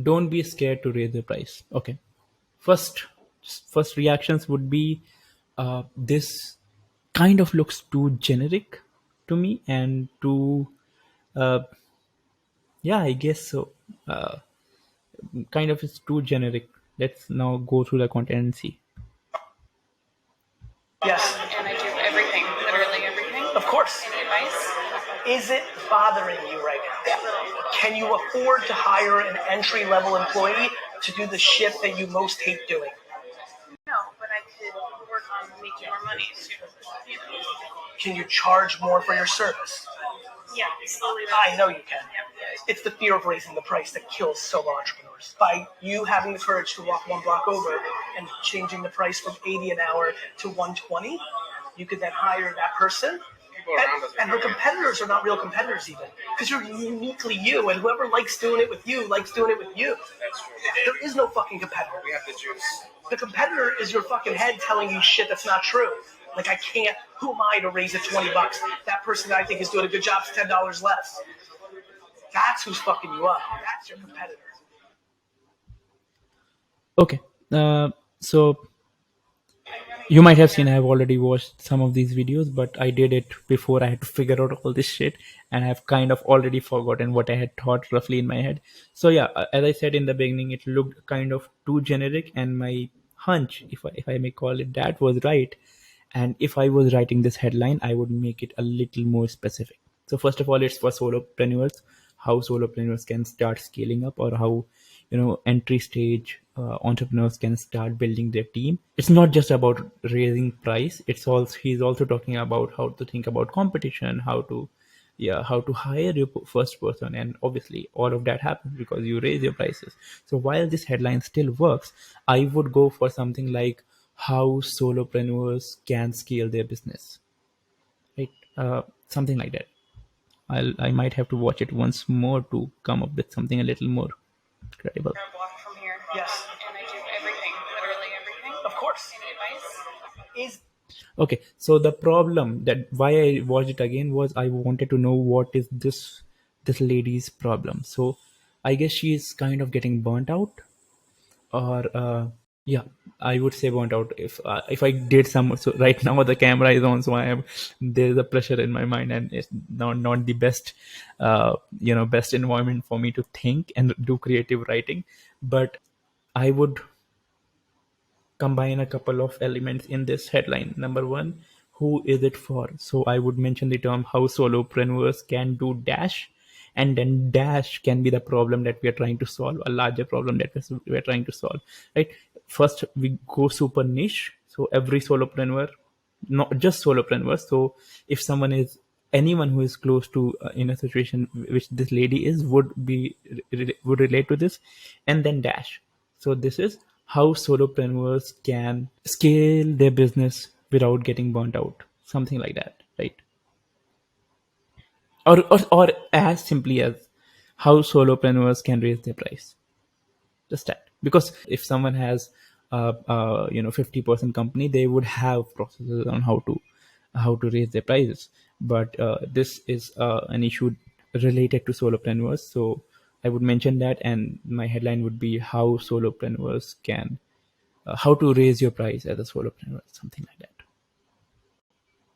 don't be scared to raise the price. Okay. First, first reactions would be, this kind of looks too generic to me and too, uh, yeah, I guess so. Uh, Kind of is too generic. Let's now go through the content and see. Yes. And I do everything, literally everything. Of course. Any advice? Is it bothering you right now? Can you afford to hire an entry-level employee to do the shit that you most hate doing? No, but I could work on making more money too. You know. Can you charge more for your service? Yeah, slowly. I know you can. It's the fear of raising the price that kills solo entrepreneurs. By you having the courage to walk one block over and changing the price from 80 an hour to 120, you could then hire that person. And her competitors are not real competitors even, because you're uniquely you, and whoever likes doing it with you likes doing it with you. That's true. There is no fucking competitor. We have the juice. The competitor is your fucking head telling you shit that's not true. Like, I can't, who am I to raise it 20 bucks? That person that I think is doing a good job is $10 less. That's who's fucking you up. That's your competitor. Okay. So you might have seen I have already watched some of these videos, but I did it before I had to figure out all this shit, and I've kind of already forgotten what I had thought roughly in my head. So yeah, as I said in the beginning, it looked kind of too generic, and my hunch, if I may call it that, was right. And if I was writing this headline, I would make it a little more specific. So first of all, it's for solopreneurs, how solopreneurs can start scaling up, or how entry stage entrepreneurs can start building their team. It's not just about raising price. It's also, he's also talking about how to think about competition, how to, yeah, how to hire your first person, and obviously all of that happens because you raise your prices. So while this headline still works, I would go for something like how solopreneurs can scale their business, right? Something like that. I might have to watch it once more to come up with something a little more credible. I'm blocked from here. Yes. And I do everything, literally everything. Of course. Any advice? Is Okay, so the problem that why I watched it again was I wanted to know what is this lady's problem. So I guess she's kind of getting burnt out, or yeah, I would say burnt out. If I did some, so right now the camera is on, so I am, there's a pressure in my mind, and it's not the best best environment for me to think and do creative writing. But I would combine a couple of elements in this headline. Number one, who is it for? So I would mention the term how solopreneurs can do dash, and then dash can be the problem that we are trying to solve, a larger problem that we're trying to solve, right? First, we go super niche. So every solopreneur, not just solopreneurs. So if someone is, anyone who is close to in a situation which this lady is, would be would relate to this. And then dash, so this is how solopreneurs can scale their business without getting burnt out, something like that, right? Or as simply as how solopreneurs can raise their price, just that. Because if someone has 50% company, they would have processes on how to raise their prices. But this is an issue related to solopreneurs, so I would mention that, and my headline would be how solopreneurs can how to raise your price as a solopreneur, something like that.